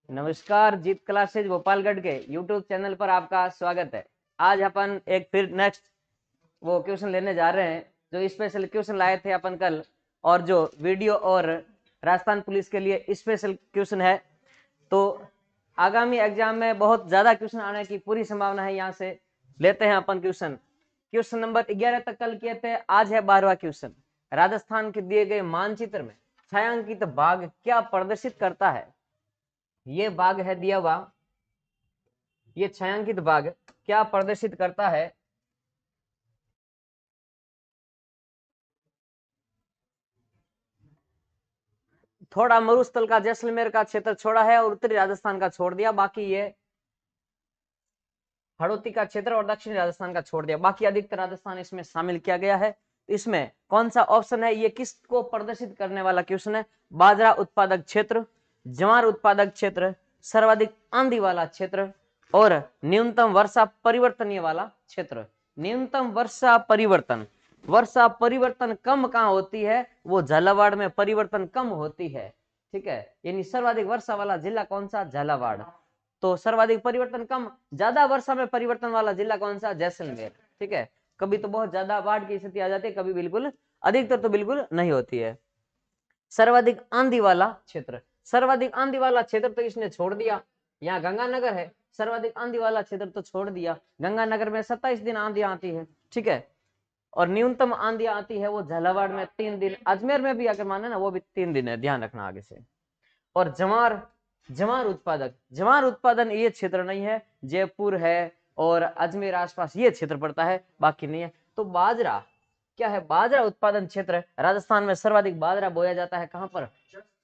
नमस्कार, जीत क्लासेज गोपालगढ़ के YouTube channel पर आपका स्वागत है। आज अपन एक फिर नेक्स्ट वो क्वेश्चन लेने जा रहे हैं जो स्पेशल क्वेश्चन लाए थे अपन कल, और जो वीडियो और राजस्थान पुलिस के लिए स्पेशल क्वेश्चन है। तो आगामी एग्जाम में बहुत ज्यादा क्वेश्चन आने की पूरी संभावना है। यहाँ से लेते हैं अपन क्वेश्चन नंबर 11 तक कल किए थे, आज है 12वां क्वेश्चन। राजस्थान के दिए गए मानचित्र में छायांकित बाघ क्या प्रदर्शित करता है? ये बाघ है दिया हुआ, ये छायांकित बाघ क्या प्रदर्शित करता है? थोड़ा मरुस्थल का जैसलमेर का क्षेत्र छोड़ा है और उत्तरी राजस्थान का छोड़ दिया, बाकी ये हड़ौती का क्षेत्र और दक्षिणी राजस्थान का छोड़ दिया, बाकी अधिकतर राजस्थान इसमें शामिल किया गया है। तो इसमें कौन सा ऑप्शन है? ये किसको प्रदर्शित करने वाला क्वेश्चन है। बाजरा उत्पादक क्षेत्र, ज्वार उत्पादक क्षेत्र, सर्वाधिक आंधी वाला क्षेत्र और न्यूनतम वर्षा परिवर्तनीय वाला क्षेत्र। न्यूनतम वर्षा परिवर्तन कम कहाँ होती है? वो झालावाड़ में परिवर्तन कम होती है। ठीक है, यानी सर्वाधिक वर्षा वाला जिला कौन सा? झालावाड़। तो सर्वाधिक परिवर्तन कम, ज्यादा वर्षा में परिवर्तन वाला जिला कौन सा? जैसलमेर। ठीक है, कभी तो बहुत ज्यादा बाढ़ की स्थिति आ जाती है, कभी बिल्कुल, अधिकतर तो बिल्कुल नहीं होती है। सर्वाधिक आंधी वाला क्षेत्र, सर्वाधिक आंधी वाला क्षेत्र तो इसने छोड़ दिया, यहाँ गंगानगर है। सर्वाधिक आंधी वाला क्षेत्र तो छोड़ दिया, गंगानगर में 27 दिन आंधी आती है। ठीक है, और न्यूनतम आंधी आती है वो झालावाड़ में 3 दिन, अजमेर में भी अगर माने ना वो भी 3 दिन है, ध्यान रखना आगे से। और जवार उत्पादन ये क्षेत्र नहीं है, जयपुर है और अजमेर आसपास ये क्षेत्र पड़ता है, बाकी नहीं है। तो बाजरा क्या है? बाजरा उत्पादन क्षेत्र राजस्थान में सर्वाधिक बाजरा बोया जाता है। कहां पर?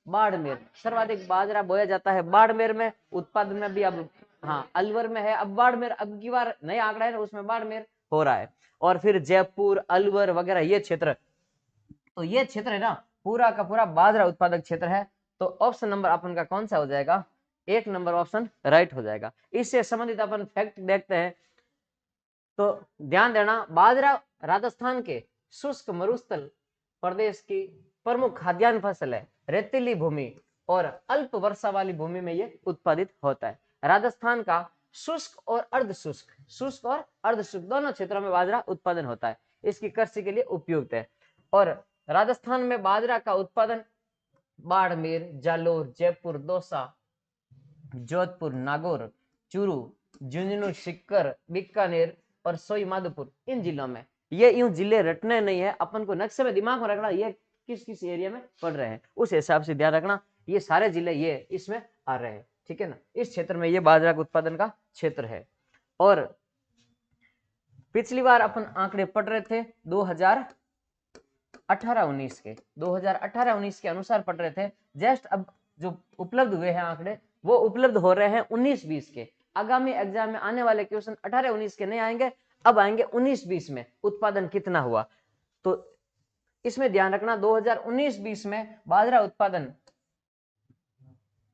बाड़मेर। सर्वाधिक बाजरा बोया जाता है बाड़मेर में। उत्पादन में भी अब हाँ अलवर में है, अब बाड़मेर, अब की बार नए आंकड़ा है ना उसमें बाड़मेर हो रहा है। और फिर जयपुर, अलवर वगैरह ये क्षेत्र, तो ये क्षेत्र है ना पूरा का पूरा बाजरा उत्पादक क्षेत्र है। तो ऑप्शन नंबर अपन का कौन सा हो जाएगा? 1 नंबर ऑप्शन राइट हो जाएगा। इससे संबंधित अपन फैक्ट देखते हैं। तो ध्यान देना, बाजरा राजस्थान के शुष्क मरुस्थल प्रदेश की प्रमुख खाद्यान्न फसल है। रेतीली भूमि और अल्प वर्षा वाली भूमि में ये उत्पादित होता है। राजस्थान का शुष्क और अर्धशुष्क दोनों क्षेत्रों में बाजरा उत्पादन होता है। इसकी कृषि के लिए उपयुक्त है। और राजस्थान में बाजरा का उत्पादन बाड़मेर, जालोर, जयपुर, दौसा, जोधपुर, नागौर, चूरू, झुंझुनू, सीकर, बीकानेर और सोई माधोपुर, इन जिलों में। ये यूं जिले रटने नहीं है, अपन को नक्शे में दिमाग में रखना ये किस किस एरिया में पड़ रहे हैं, उस हिसाब से ध्यान रखना। ये सारे जिले ये इसमें आ रहे हैं। ठीक है ना, इस क्षेत्र में ये बाजरा के उत्पादन का क्षेत्र है। और पिछली बार अपन आंकड़े पढ़ रहे थे 2018-19 के अनुसार पढ़ रहे थे। जस्ट अब जो उपलब्ध हुए हैं आंकड़े वो उपलब्ध हो रहे हैं 19-20 के। आगामी एग्जाम में आने वाले क्वेश्चन 18-19 के नहीं आएंगे, अब आएंगे 19-20 में उत्पादन कितना हुआ। तो इसमें ध्यान रखना 2019-20 में बाजरा उत्पादन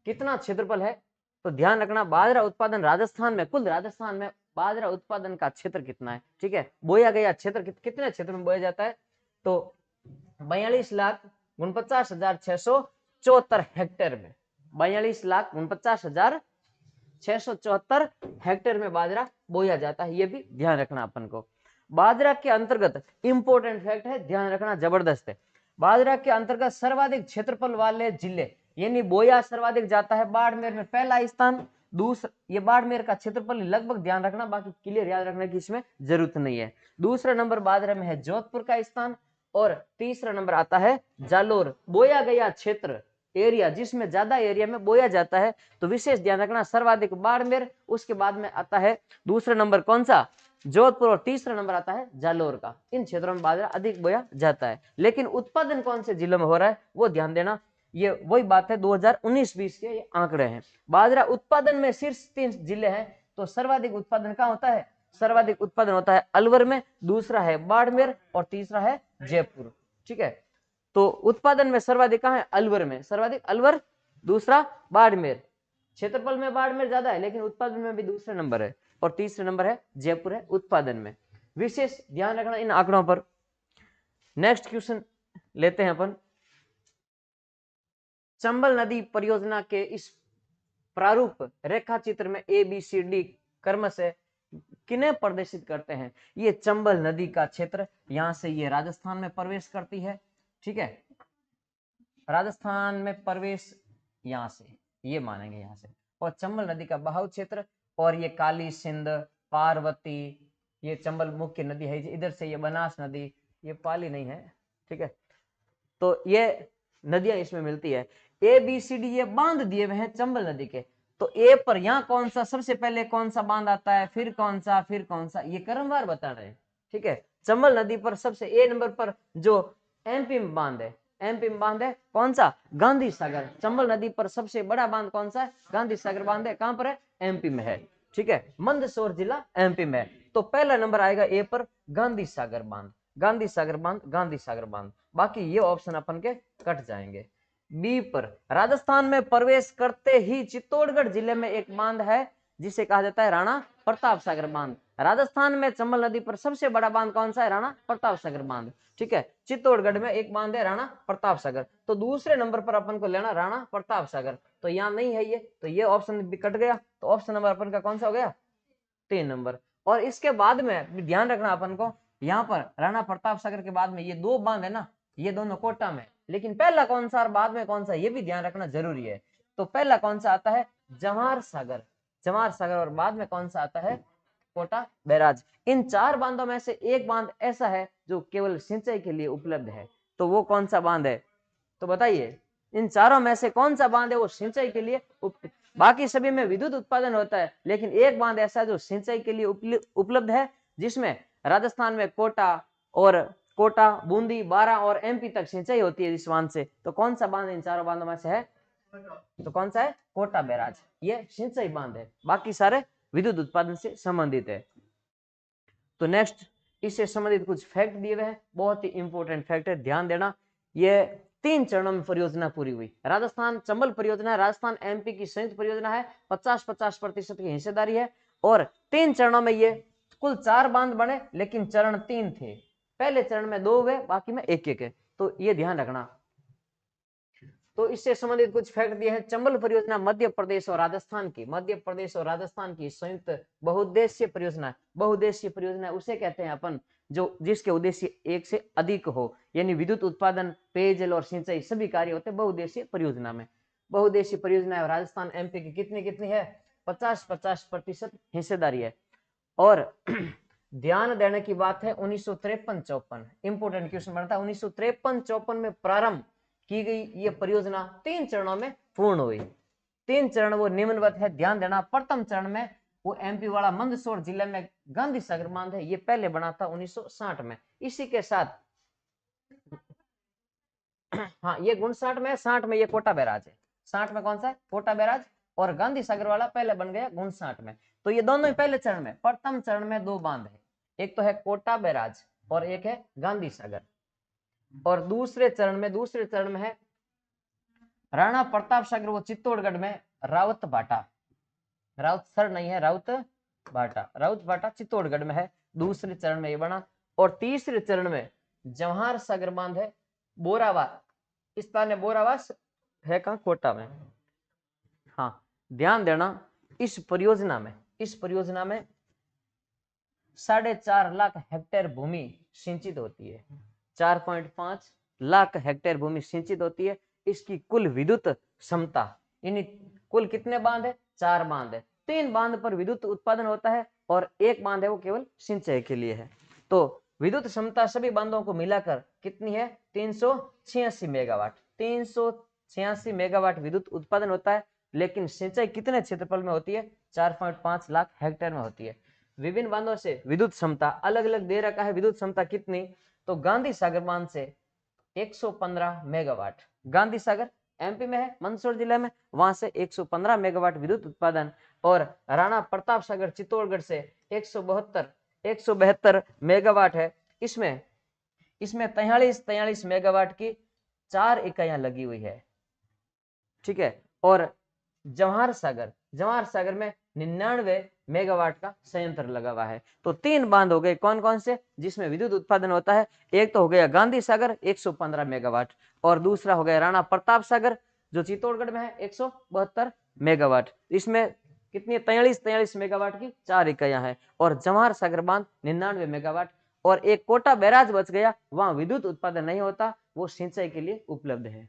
कितना क्षेत्रफल है। तो ध्यान रखना बाजरा उत्पादन राजस्थान में, कुल राजस्थान में बाजरा उत्पादन का क्षेत्र कितना है। ठीक है, बोया गया क्षेत्र कितने क्षेत्र में बोया जाता है? तो 42,49,674 हेक्टेयर में, 42,49,674 हेक्टेयर में बाजरा बोया जाता है। ये भी ध्यान रखना अपन को। बाजरा के अंतर्गत इंपोर्टेंट फैक्ट है, ध्यान रखना, जबरदस्त है। बाजरा के अंतर्गत सर्वाधिक क्षेत्रफल वाले जिले, यानी बोया सर्वाधिक जाता है बाड़मेर में पहला स्थान। दूसरा, ये बाड़मेर का क्षेत्रफल लगभग ध्यान रखना, बाकी क्लियर याद रखने की इसमें जरूरत नहीं है। दूसरा नंबर बाजरा में है जोधपुर का स्थान और तीसरा नंबर आता है जालोर। बोया गया क्षेत्र एरिया, जिसमें ज्यादा एरिया में बोया जाता है, तो विशेष ध्यान रखना सर्वाधिक बाड़मेर, उसके बाद में आता है दूसरा नंबर कौन सा? जोधपुर, और तीसरा नंबर आता है जालोर का। इन क्षेत्रों में बाजरा अधिक बोया जाता है। लेकिन उत्पादन कौन से जिलों में हो रहा है वो ध्यान देना। ये वही बात है 2019-20 के ये आंकड़े हैं। बाजरा उत्पादन में शीर्ष 3 जिले हैं। तो सर्वाधिक उत्पादन कहाँ होता है? सर्वाधिक उत्पादन होता है अलवर में, दूसरा है बाड़मेर और तीसरा है जयपुर। ठीक है, तो उत्पादन में सर्वाधिक कहाँ है? अलवर में, सर्वाधिक अलवर, दूसरा बाड़मेर। क्षेत्रफल में बाड़मेर ज्यादा है लेकिन उत्पादन में भी दूसरा नंबर है, और तीसरा नंबर है जयपुर है उत्पादन में। विशेष ध्यान रखना इन आंकड़ों पर। नेक्स्ट क्वेश्चन लेते हैं अपन। चंबल नदी परियोजना के इस प्रारूप रेखा चित्र में ABCD क्रम से किन्हें प्रदर्शित करते हैं? ये चंबल नदी का क्षेत्र, यहां से ये राजस्थान में प्रवेश करती है, ठीक है, राजस्थान में प्रवेश यहां से, ये मानेंगे यहां से, और चंबल नदी का बहाव क्षेत्र, और ये काली सिंध, पार्वती, ये चंबल मुख्य नदी है, इधर से ये बनास नदी, ये पाली नहीं है, ठीक है, तो ये नदियां इसमें मिलती है। ABCD ये बांध दिए हुए हैं चंबल नदी के, तो ए पर यहाँ कौन सा सबसे पहले कौन सा बांध आता है, फिर कौन सा, फिर कौन सा, ये क्रमवार बता रहे हैं, ठीक है। चंबल नदी पर सबसे ए नंबर पर जो MP में बांध है, MP में बांध है कौन सा, गांधी सागर। चंबल नदी पर सबसे बड़ा बांध कौन सा है, गांधी सागर बांध है, कहां पर है, MP में है, ठीक है, मंदसौर जिला MP में है। तो पहला नंबर आएगा ए पर गांधी सागर बांध, गांधी सागर बांध, गांधी सागर बांध, बाकी ये ऑप्शन अपन के कट जाएंगे। बी पर राजस्थान में प्रवेश करते ही चित्तौड़गढ़ जिले में एक बांध है जिसे कहा जाता है राणा प्रताप सागर बांध। राजस्थान में चंबल नदी पर सबसे बड़ा बांध कौन सा है, राणा प्रताप सागर बांध, ठीक है। चित्तौड़गढ़ में एक बांध है राणा प्रताप सागर, तो दूसरे नंबर पर अपन को लेना राणा प्रताप सागर, तो यहाँ नहीं है ये, तो ये ऑप्शन भी कट गया, तो ऑप्शन नंबर अपन का कौन सा हो गया, 3 नंबर। और इसके बाद में ध्यान रखना अपन को, यहाँ पर राणा प्रताप सागर के बाद में ये 2 बांध है ना, ये दोनों कोटा में, लेकिन पहला कौन सा और बाद में कौन सा, ये भी ध्यान रखना जरूरी है। तो पहला कौन सा आता है, जवाहर सागर, जवाहर सागर, और बाद में कौन सा आता है, कोटा बैराज। इन 4 बांधों में से एक बांध ऐसा है जो केवल सिंचाई के लिए उपलब्ध है, तो वो कौन सा बांध है, तो बताइए इन चारों में से कौन सा बांध है वो सिंचाई के लिए बाकी सभी में विद्युत उत्पादन होता है, लेकिन एक बांध ऐसा जो सिंचाई के लिए उपलब्ध है, जिसमें राजस्थान में कोटा, बूंदी, बारां और MP तक सिंचाई होती है इस बांध से, तो कौन सा बांध इन चारों बांधों में से है, तो कौन सा है, कोटा बैराज, ये सिंचाई बांध है, बाकी सारे विद्युत उत्पादन से संबंधित है। तो नेक्स्ट इससे संबंधित कुछ फैक्ट दिए हुए हैं, बहुत ही इंपॉर्टेंट फैक्ट है, ध्यान देना। ये 3 चरणों में परियोजना पूरी हुई। राजस्थान चंबल परियोजना राजस्थान MP की संयुक्त परियोजना है, 50-50% की हिस्सेदारी है, और 3 चरणों में ये कुल 4 बांध बने, लेकिन चरण 3 थे, पहले चरण में 2 हुए, बाकी में 1-1 है, तो ये ध्यान रखना। तो इससे संबंधित कुछ फैक्ट दिए हैं। चंबल परियोजना मध्य प्रदेश और राजस्थान की संयुक्त बहुउद्देशीय परियोजना। बहुउद्देशीय परियोजना उसे कहते हैं अपन जो जिसके उद्देश्य एक से अधिक हो, यानी विद्युत उत्पादन, पेयजल और सिंचाई सभी कार्य होते हैं बहुउद्देशीय परियोजना में। बहुउद्देशीय परियोजना राजस्थान MP की कितनी है, 50-50% हिस्सेदारी है। और ध्यान देने की बात है 1953-54 इंपोर्टेंट क्वेश्चन बनता है, 1953-54 में प्रारंभ की गई ये परियोजना 3 चरणों में पूर्ण हुई। 3 चरण वो निम्नवत है, ध्यान देना। प्रथम चरण में वो MP वाला मंदसौर जिले में गांधी सागर बांध है, ये पहले बना था 1960 में। इसी के साथ हाँ ये गुण 60 में, 60 में ये कोटा बैराज है, 60 में कौन सा है, कोटा बैराज, और गांधी सागर वाला पहले बन गया गुण 60 में। तो ये दोनों ही पहले चरण में, प्रथम चरण में 2 बांध है, एक तो है कोटा बैराज और एक है गांधी सागर, और दूसरे चरण में है राणा प्रताप सागर, वो चित्तौड़गढ़ में राउत भाटा नहीं है, राउत भाटा चित्तौड़गढ़ में है, दूसरे चरण में ये बना। और तीसरे चरण में जवाहर सागर बांध है, बोरावास, इस स्थान बोरावास है कहां, कोटा में। हाँ ध्यान देना, इस परियोजना में 4.5 लाख हेक्टेयर भूमि सिंचित होती है, 4.5 लाख हेक्टेयर भूमि सिंचित होती है। इसकी कुल विद्युत क्षमता, यानी कुल कितने बांध है, 4 बांध है, 3 बांध पर विद्युत उत्पादन होता है और 1 बांध है वो केवल सिंचाई के लिए है। तो विद्युत क्षमता सभी बांधों को मिलाकर कितनी है, 386 मेगावाट, 386 मेगावाट विद्युत उत्पादन होता है। लेकिन सिंचाई कितने क्षेत्रफल में होती है, 4.5 लाख हेक्टेयर में होती है। विभिन्न बांधों से विद्युत क्षमता अलग अलग दे रखा है, विद्युत क्षमता कितनी, तो गांधी सागर बांध से 115 मेगावाट, गांधी सागर MP में है, मंदसौर जिले में, वहां से 115 मेगावाट विद्युत उत्पादन, और राणा प्रताप सागर चित्तौड़गढ़ से 172 मेगावाट है। इसमें 43 मेगावाट की 4 इकाइयां लगी हुई है, ठीक है। और जवाहर सागर में 99 मेगावाट का संयंत्र लगा हुआ है। तो 3 बांध हो गए, कौन कौन से, जिसमें विद्युत उत्पादन होता है। एक तो हो गया गांधी सागर 115 मेगावाट, और दूसरा हो गया राणा प्रताप सागर जो चित्तौड़गढ़ में है 172 मेगावाट। इसमें कितनी 43 मेगावाट की 4 इकाइयां हैं। और जवाहर सागर बांध 99 मेगावाट। और एक कोटा बैराज बच गया, वहां विद्युत उत्पादन नहीं होता, वो सिंचाई के लिए उपलब्ध है।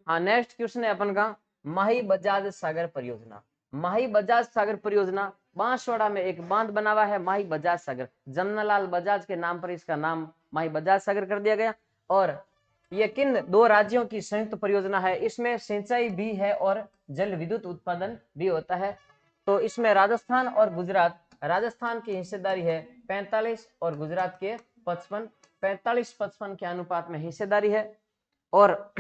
हाँ, नेक्स्ट क्वेश्चन है अपन का माही बजाज सागर परियोजना। माही बजाज सागर परियोजना, बांसवाड़ा में एक बांध बना हुआ है माही बजाज सागर। जमनालाल बजाज के नाम पर इसका नाम माही बजाज सागर कर दिया गया। और ये किन दो राज्यों की संयुक्त परियोजना है? इसमें सिंचाई भी है और जल विद्युत उत्पादन भी होता है। तो इसमें राजस्थान और गुजरात, राजस्थान की हिस्सेदारी है 45 और गुजरात के 55, 45-55 के अनुपात में हिस्सेदारी है। और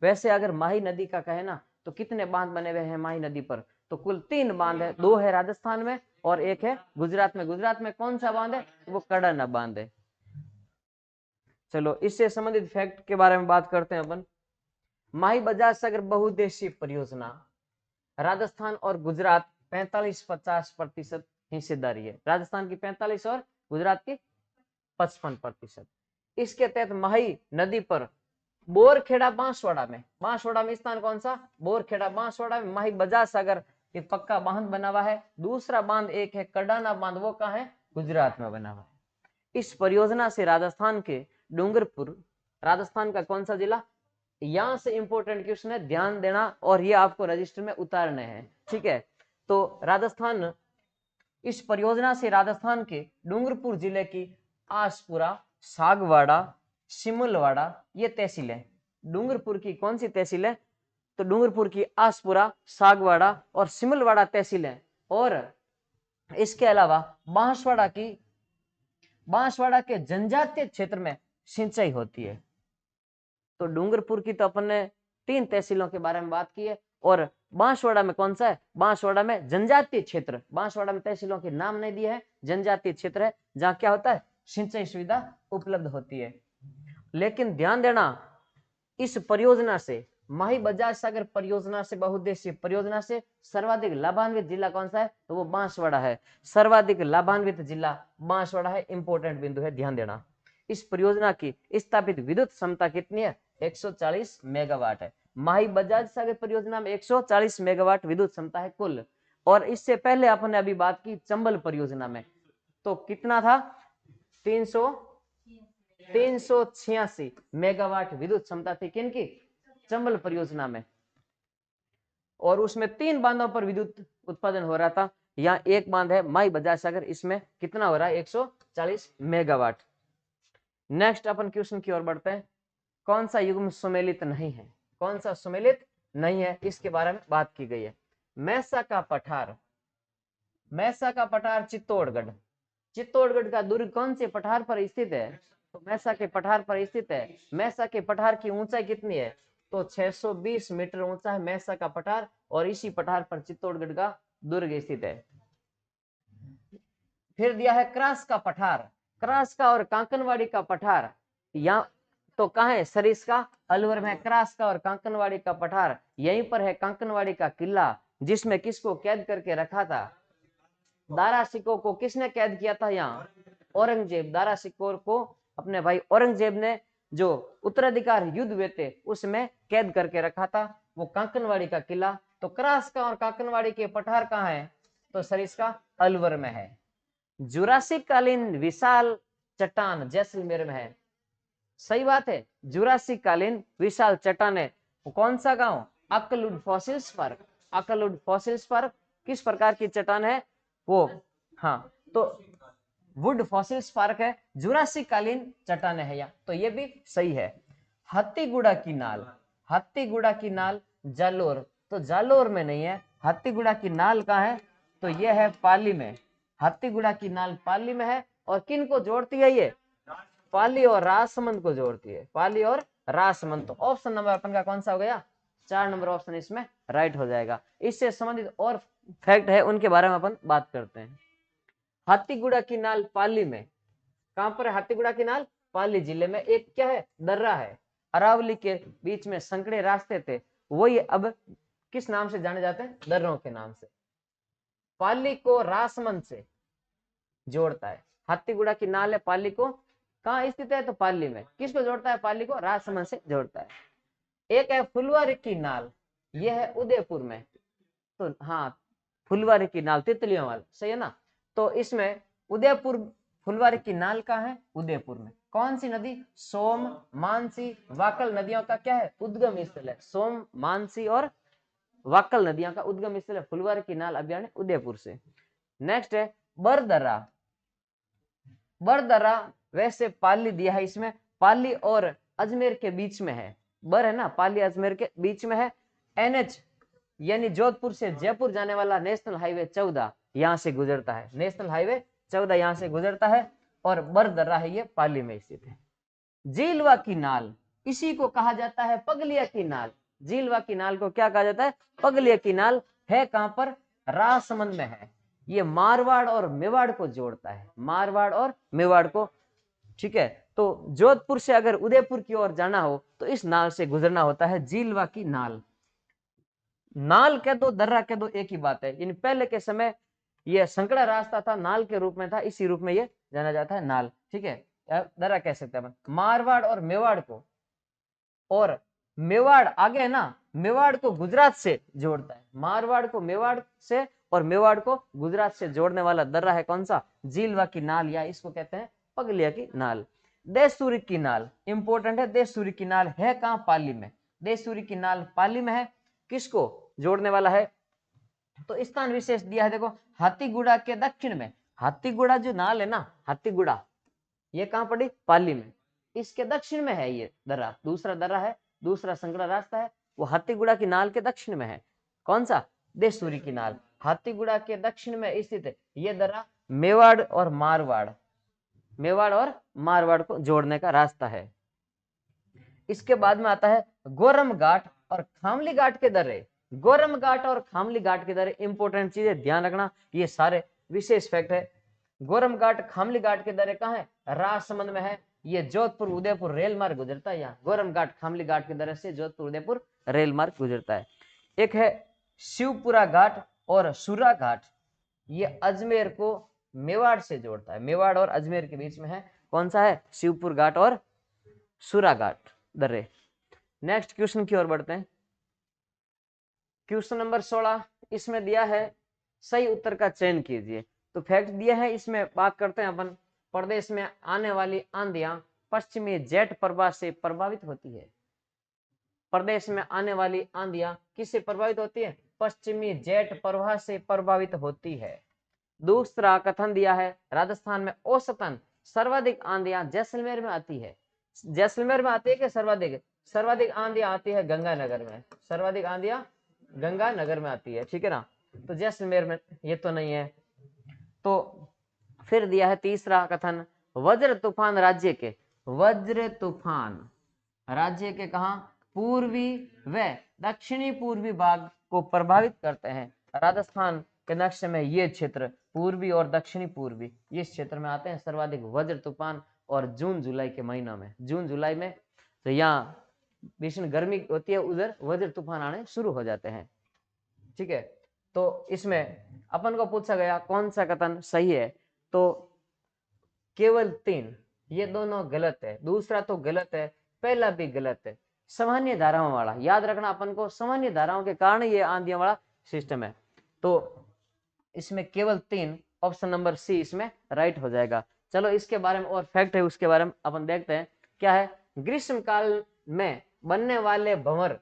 वैसे अगर माही नदी का कहे ना तो कितने बांध बने हुए हैं माही नदी पर? तो कुल 3 बांध है, 2 है राजस्थान में और एक है गुजरात में। गुजरात में कौन सा बांध है? वो कड़ाना बांध है। चलो इससे संबंधित फैक्ट के बारे में बात करते हैं अपन। माही बजाज सागर बहुउद्देशीय परियोजना, राजस्थान और गुजरात 45-50% हिस्सेदारी है। राजस्थान की 45 और गुजरात की 55%। इसके तहत माही नदी पर बोरखेड़ा बांसवाड़ा में स्थान कौन सा? बोरखेड़ा बांसवाड़ा में माही बजाज सागर ये पक्का बांध बना हुआ है। दूसरा बांध एक है कडाना बांध, वो कहाँ है? गुजरात में बना हुआ है। इस परियोजना से राजस्थान के डूंगरपुर, राजस्थान का कौन सा जिला? यहां से इंपोर्टेंट क्वेश्चन है, ध्यान देना, और ये आपको रजिस्टर में उतारने हैं, ठीक है। तो राजस्थान, इस परियोजना से राजस्थान के डूंगरपुर जिले की आसपुरा, सागवाड़ा, सिमुलवाड़ा ये तहसील है। डूंगरपुर की कौन सी तहसील है? तो डूंगरपुर की आसपुरा, सागवाड़ा और सिमुलवाड़ा तहसील है। और इसके अलावा बांसवाड़ा के जनजातीय क्षेत्र में सिंचाई होती है। तो डूंगरपुर की तो अपन ने 3 तहसीलों के बारे में बात की है। और बांसवाड़ा में कौन सा है? बांसवाड़ा में जनजातीय क्षेत्र। बांसवाड़ा में तहसीलों के नाम नहीं दिए है, जनजातीय क्षेत्र है जहां क्या होता है? सिंचाई सुविधा उपलब्ध होती है। लेकिन ध्यान देना, इस परियोजना से, माही बजाज सागर परियोजना से, बहुउद्देशीय परियोजना से सर्वाधिक लाभान्वित जिला कौन सा है? तो वो बांसवाड़ा है। सर्वाधिक लाभान्वित जिला बांसवाड़ा है। इंपोर्टेंट बिंदु है, ध्यान देना। इस परियोजना की स्थापित विद्युत क्षमता कितनी है? 140 मेगावाट है। माही बजाज सागर परियोजना में 140 मेगावाट विद्युत क्षमता है कुल। और इससे पहले अपन ने अभी बात की चंबल परियोजना में, तो कितना था? 386 मेगावाट विद्युत क्षमता थी किनकी? चंबल परियोजना में। और उसमें 3 बांधों पर विद्युत उत्पादन हो रहा था। यहाँ एक बांध है माही बजाज सागर, इसमें कितना हो रहा है? 140 मेगावाट। नेक्स्ट अपन क्वेश्चन की ओर बढ़ते हैं। कौन सा युग्म सुमेलित नहीं है? कौन सा सुमेलित नहीं है, इसके बारे में बात की गई है। मैसा का पठार, मैसा का पठार चित्तौड़गढ़, चित्तौड़गढ़ का दुर्ग कौन से पठार पर स्थित है? तो मैसा के पठार पर स्थित है। मैसा के पठार की ऊंचाई कितनी है? तो 620 मीटर ऊंचा है मैसा का पठार, और इसी पठार पर चित्तौड़गढ़ का दुर्ग स्थित है। फिर दिया है क्रास का पठार, क्रास का और कांकनवाड़ी का पठार, यहाँ तो कहाँ है? सरिस्का अलवर में। क्रास का और कांकनवाड़ी का पठार, यहीं पर है कांकनवाड़ी का किला, जिसमें किसको कैद करके रखा था? दारा शिकोह को किसने कैद किया था? यहाँ औरंगजेब। दारा शिकोह को अपने भाई औरंगजेब ने जो उत्तराधिकार युद्ध हुए थे उसमें कैद करके रखा था, वो कांकनवाड़ी का किला। तो क्रास का और कांकनवाड़ी के पठार कहाँ है? तो सरिस्का अलवर में है। जुरासिक कालीन विशाल चट्टान जैसलमेर में है। सही बात है, जुरासिक कालीन विशाल चट्टान है। वो कौन सा गांव? अकलुड फॉसिल्स पार्क। अकलुड फॉसिल्स पार्क किस प्रकार की चट्टान है? वो, हाँ, तो वुड फॉसिल्स पार्क है, जुरासिक कालीन चट्टान है या, तो ये भी सही है। हत्तीगुड़ा की नाल, हत्तीगुड़ा की नाल जालोर, तो जालोर में नहीं है। हत्तीगुड़ा की नाल कहाँ है? तो ये है पाली में। हत्तीगुड़ा की नाल पाली में है। और किन को जोड़ती है ये? पाली और राजसमंद को जोड़ती है। पाली और राजसमंद। तो ऑप्शन नंबर अपन का कौन सा हो गया? 4 नंबर ऑप्शन इसमें राइट हो जाएगा। इससे संबंधित और फैक्ट है, उनके बारे में अपन बात करते हैं। हाथीगुड़ा की नाल पाली में, कहां पर है हाथीगुड़ा की नाल? पाली जिले में। एक क्या है? दर्रा है। अरावली के बीच में संकड़े रास्ते थे, वही अब किस नाम से जाने जाते हैं? दर्रों के नाम से। पाली को राजसमंद से जोड़ता है। हाथीगुड़ा की नाल है पाली को, कहाँ स्थित है? तो पाली में। किसको जोड़ता है? पाली को राजसमंद से जोड़ता है। एक है फुलवारी की नाल, ये है उदयपुर में। तो हाँ, फुलवारी की नाल तितलियों वाला, सही है ना। तो इसमें उदयपुर फुलवारी की नाल कहाँ है? उदयपुर में। कौन सी नदी? सोम, मानसी, वाकल नदियों का क्या है? उद्गम स्थल है। सोम, मानसी और वाकल नदियों का उद्गम स्थल है फुलवारी की नाल अभ्यारण्य उदयपुर से। नेक्स्ट है बरदर्रा। बरदर्रा वैसे पाली दिया है इसमें, पाली और अजमेर के बीच में है। बर है ना, पाली अजमेर के बीच में है। एनएच यानी जोधपुर से जयपुर जाने वाला नेशनल हाईवे 14 यहां से गुजरता है। नेशनल हाईवे 14 यहां से गुजरता है और बरदर्रा है, ये पाली में स्थित है। झीलवा की नाल, इसी को कहा जाता है पगलिया की नाल। झीलवा की नाल को क्या कहा जाता है? पगलिया की नाल। है कहां पर? राजसमंद में है। ये मारवाड़ और मेवाड़ को जोड़ता है, मारवाड़ और मेवाड़ को। ठीक है, तो जोधपुर से अगर उदयपुर की ओर जाना हो तो इस नाल से गुजरना होता है, झीलवा की नाल। नाल कह दो, दर्रा कह दो, एक ही बात है। यानी पहले के समय यह संकड़ा रास्ता था, नाल के रूप में था, इसी रूप में यह जाना जाता है नाल। ठीक है, दर्रा कह सकते हैं। मारवाड़ और मेवाड़ को, और मेवाड़ आगे है ना, मेवाड़ को गुजरात से जोड़ता है। मारवाड़ को मेवाड़ से और मेवाड़ को गुजरात से जोड़ने वाला दर्रा है कौन सा? झीलवा की नाल, या इसको कहते हैं पगलिया की नाल। देशसूरी की नाल इंपॉर्टेंट है। देशसूरी की नाल है कहां? पाली में। देशसूरी की नाल पाली में है। किसको जोड़ने वाला है? तो स्थान विशेष दिया है, देखो हाथीगुड़ा के दक्षिण में। हाथीगुड़ा जो नाल है ना, हाथीगुड़ा, ये कहां पड़ी? पाली में। इसके दक्षिण में है ये दर्रा, दूसरा दर्रा है, दूसरा संकरा रास्ता है, वो हाथीगुड़ा की नाल के दक्षिण में है। कौन सा? देशसूरी की नाल। हाथीगुड़ा के दक्षिण में स्थित है ये दर्रा। मेवाड़ और मारवाड़, मेवाड़ और मारवाड़ को जोड़ने का रास्ता है। इसके बाद में आता है गोरम घाट और खामली घाट के दर्रे। गोरम घाट और खामली घाट के दर्रे इंपॉर्टेंट चीज है, ध्यान रखना, ये सारे विशेष फैक्ट है। गोरम घाट खामली घाट के दर्रे कहाँ है? राजसमंद में है। ये जोधपुर उदयपुर रेल मार्ग गुजरता है यहाँ। गोरम घाट खामली घाट के दर्रे से जोधपुर उदयपुर रेल मार्ग गुजरता है। एक है शिवपुरा घाट और सुरा घाट, ये अजमेर को मेवाड़ से जोड़ता है। मेवाड़ और अजमेर के बीच में है। कौन सा है? शिवपुर घाट और सुरा घाट दर्रे। नेक्स्ट क्वेश्चन की ओर बढ़ते हैं। क्वेश्चन नंबर 16 इसमें दिया है सही उत्तर का चयन कीजिए। तो फैक्ट दिया है, इसमें बात करते हैं अपन। प्रदेश में आने वाली आंधियां पश्चिमी जेट प्रवाह से प्रभावित होती है। प्रदेश में आने वाली आंधियां किससे प्रभावित होती है? पश्चिमी जेट प्रवाह से प्रभावित होती है। दूसरा कथन दिया है राजस्थान में औसतन सर्वाधिक आंधियां जैसलमेर में आती है। जैसलमेर में आती है कि सर्वाधिक? सर्वाधिक आंधियां आती है गंगानगर में। सर्वाधिक आंधियां गंगानगर में आती है, ठीक है ना। तो जैसलमेर में ये तो नहीं है। तो फिर दिया है तीसरा कथन, वज्र तूफान राज्य के, वज्र तूफान राज्य के कहा? पूर्वी व दक्षिणी पूर्वी भाग को प्रभावित करते हैं। राजस्थान के नक्शे में ये क्षेत्र पूर्वी और दक्षिणी पूर्वी इस क्षेत्र में आते हैं सर्वाधिक वज्र तूफान। और जून जुलाई के महीनों में, जून जुलाई में तो यहाँ भीषण गर्मी होती है, उधर वज्र तूफान आने शुरू हो जाते हैं। ठीक है, तो इसमें अपन को पूछा गया कौन सा कथन सही है? तो केवल 3, ये दोनों गलत है। दूसरा तो गलत है, पहला भी गलत है। सामान्य धाराओं वाला, याद रखना अपन को, सामान्य धाराओं के कारण ये आंधियों वाला सिस्टम है। तो इसमें केवल 3, ऑप्शन नंबर सी इसमें राइट हो जाएगा। चलो इसके बारे में और फैक्ट है, उसके बारे में अपन देखते हैं क्या है। ग्रीष्म काल में बनने वाले भंवर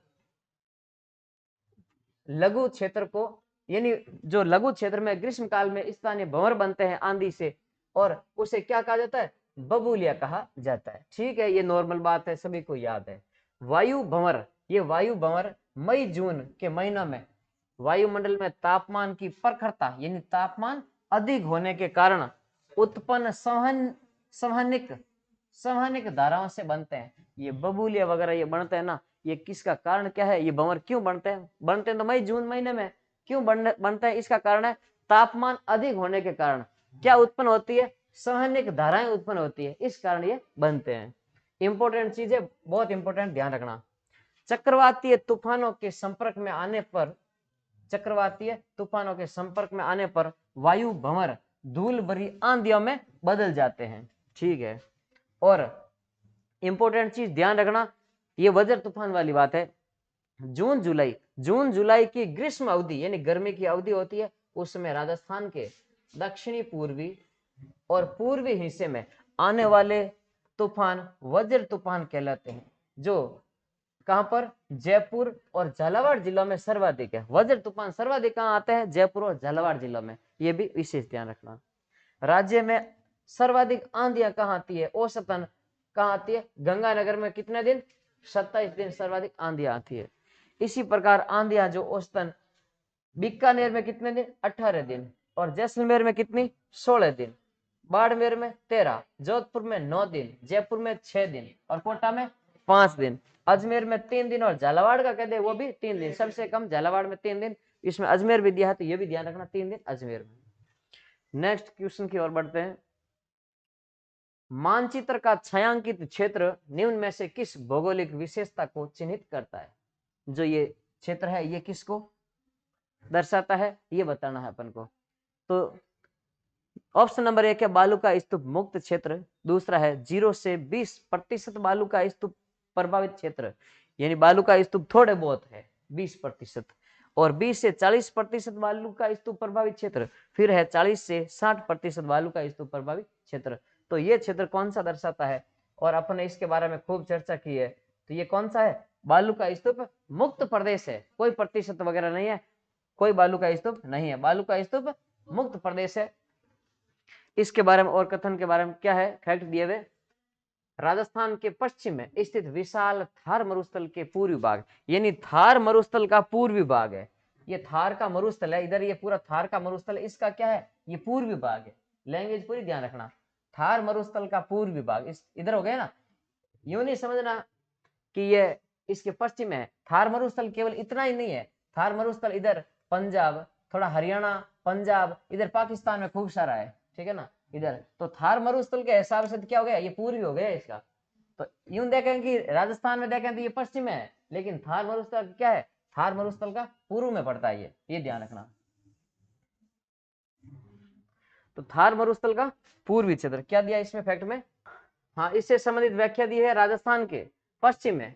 लघु क्षेत्र को, यानी जो लघु क्षेत्र में ग्रीष्म काल में स्थानीय भंवर बनते हैं आंधी से, और उसे क्या कहा जाता है? बबूलिया कहा जाता है। ठीक है, ये नॉर्मल बात है, सभी को याद है। वायु भंवर, ये वायु भंवर मई जून के महीनों में वायुमंडल में तापमान की प्रखरता यानी तापमान अधिक होने के कारण उत्पन्न संवहनिक धाराओं से बनते हैं। ये बबूलिया वगैरह ये बनते हैं ना, ये किसका कारण क्या है? ये भंवर क्यों बनते हैं? बनते हैं तो मई जून महीने में। क्यों बनते हैं? इसका कारण है तापमान अधिक होने के कारण क्या उत्पन्न होती है? संवहनिक धाराएं उत्पन्न होती है, इस कारण ये बनते हैं। इंपॉर्टेंट चीज है, बहुत इंपॉर्टेंट, ध्यान रखना। चक्रवातीय तूफानों के संपर्क में आने पर, चक्रवातीय तूफानों के संपर्क में आने पर वायु भंवर धूल भरी आंधियों में बदल जाते हैं। ठीक है, और इंपॉर्टेंट चीज ध्यान रखना, ये वज्र तूफान वाली बात है। जून जुलाई की ग्रीष्म अवधि यानी गर्मी की अवधि होती है, उसमें राजस्थान के दक्षिणी पूर्वी और पूर्वी हिस्से में आने वाले तूफान वज्र तूफान कहलाते हैं, जो कहां पर, जयपुर और झालावाड़ जिलों में सर्वाधिक है। वज्र तूफान सर्वाधिक कहां आते हैं, जयपुर और झालावाड़ जिलों में, ये भी विशेष ध्यान रखना। राज्य में सर्वाधिक आंधियां कहां आती है, औसतन कहां आती है, गंगानगर में कितने दिन, 27 दिन सर्वाधिक आंधियां आती है। इसी प्रकार आंधियां जो औसतन बीकानेर में कितने दिन, 18 दिन, और जैसलमेर में कितनी, 16 दिन, बाड़मेर में 13, जोधपुर में 9 दिन, जयपुर में 6 दिन और कोटा में 5 दिन, अजमेर में 3 दिन और झालावाड़ का कहते हैं वो भी 3 दिन, सबसे कम झालावाड़ में 3 दिन, इसमें अजमेर भी दिया है तो ये भी ध्यान रखना 3 दिन अजमेर में। नेक्स्ट क्वेश्चन की ओर बढ़ते हैं। मानचित्र का छायांकित क्षेत्र निम्न में से किस भौगोलिक विशेषता को चिन्हित करता है? जो ये क्षेत्र है ये किसको दर्शाता है, ये बताना है अपन को। तो ऑप्शन नंबर 1 है बालू का स्तूप मुक्त क्षेत्र, दूसरा है 0 से 20% बालू का स्तूप प्रभावित क्षेत्र, यानी बालू का स्तूप थोड़े बहुत है 20%, और 20 से 40% बालू का स्तूप प्रभावित क्षेत्र, फिर है 40 से 60% बालू का स्तूप प्रभावित क्षेत्र। तो ये क्षेत्र कौन सा दर्शाता है, और अपन ने इसके बारे में खूब चर्चा की है, तो ये कौन सा है, बालू का स्तूप मुक्त प्रदेश है, कोई प्रतिशत वगैरह नहीं है, कोई बालू का स्तूप नहीं है, बालू का स्तूप मुक्त प्रदेश है। इसके बारे में और कथन के बारे में क्या है, फैक्ट दिए हुए, राजस्थान के पश्चिम में स्थित विशाल थार मरुस्थल के पूर्वी भाग, यानी थार मरुस्थल का पूर्वी भाग है, ये थार का मरुस्थल है, इधर ये पूरा थार का मरुस्थल, इसका क्या है, ये पूर्वी भाग है, लैंग्वेज पूरी ध्यान रखना, थार मरुस्थल का पूर्वी भाग इस इधर हो गया ना, यूं नहीं समझना कि ये इसके पश्चिम है, थार मरुस्थल केवल इतना ही नहीं है, थार मरुस्थल इधर पंजाब, थोड़ा हरियाणा, पंजाब, इधर पाकिस्तान में खूब सारा है, ठीक है ना, इधर तो थार मरुस्थल के हिसाब से क्या हो गया, ये पूर्वी हो गया इसका। तो यूं देखें कि राजस्थान में देखें तो ये पश्चिम है, लेकिन थार मरुस्थल क्या है, थार मरुस्थल का पूर्व में पड़ता है, ये ध्यान रखना। तो थार मरुस्थल का पूर्वी क्षेत्र क्या दिया इसमें फैक्ट में, हाँ इससे संबंधित व्याख्या दी है, राजस्थान के पश्चिम में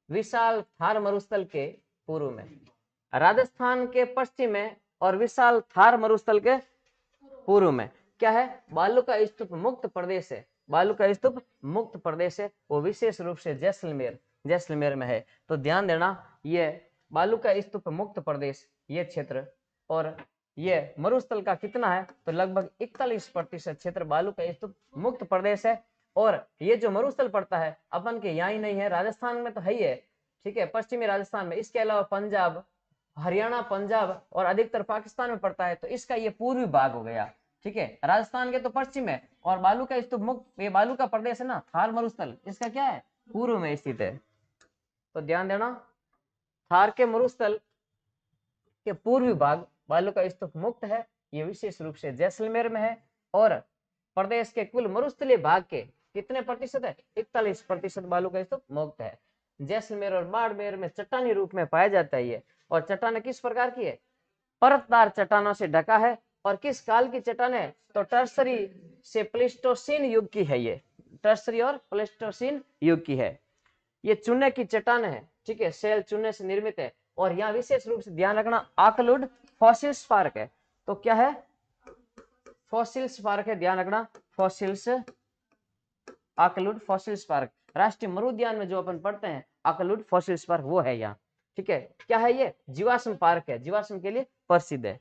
विशाल थार मरुस्थल के पूर्व में, राजस्थान के पश्चिम में और विशाल थार मरुस्थल के पूर्व में क्या है, बालू का स्तूप मुक्त प्रदेश है, बालू का स्तूप मुक्त प्रदेश है, वो विशेष रूप से जैसलमेर में है। तो ध्यान देना, ये बालू का स्तूप मुक्त प्रदेश ये क्षेत्र, और ये मरुस्थल का कितना है, तो लगभग 41% क्षेत्र बालू का स्तूप मुक्त प्रदेश है। और ये जो मरुस्थल पड़ता है अपन के यहाँ ही नहीं है, राजस्थान में तो है ही है, ठीक है, पश्चिमी राजस्थान में, इसके अलावा पंजाब, हरियाणा, पंजाब और अधिकतर पाकिस्तान में पड़ता है, तो इसका ये पूर्वी भाग हो गया, ठीक है, राजस्थान के तो पश्चिम है, और बालू का स्तूप मुक्त, ये बालू का प्रदेश है ना थार मरुस्थल, इसका क्या है, पूर्व में स्थित है। तो ध्यान देना, थार के मरुस्थल के पूर्वी भाग बालू का स्तूप मुक्त है, ये विशेष रूप से जैसलमेर में है, और प्रदेश के कुल मरुस्थलीय भाग के कितने प्रतिशत है, 41% बालू का स्तूप मुक्त है। जैसलमेर और बाड़मेर में चट्टानी रूप में पाया जाता है ये, और चट्टानें किस प्रकार की है, परतदार चट्टानों से ढका है, और किस काल की चट्टान है, तो टर्सरी से प्लेस्टोसीन युग की है, ये टर्सरी और प्लेस्टोसीन युग की है, ये चूने की चट्टान है, ठीक है, सेल चूने से निर्मित है, और यहाँ विशेष रूप से ध्यान रखना आकलुड फॉसिल्स पार्क है, तो क्या है, फॉसिल्स पार्क है, ध्यान रखना फॉसिल्स, आकलुड फॉसिल्स पार्क, राष्ट्रीय मरुद्यान में जो अपन पढ़ते हैं आकलुड फॉसिल्स पार्क वो है यहाँ, ठीक है, क्या है ये, जीवाश्म पार्क है, जीवाश्म के लिए प्रसिद्ध है।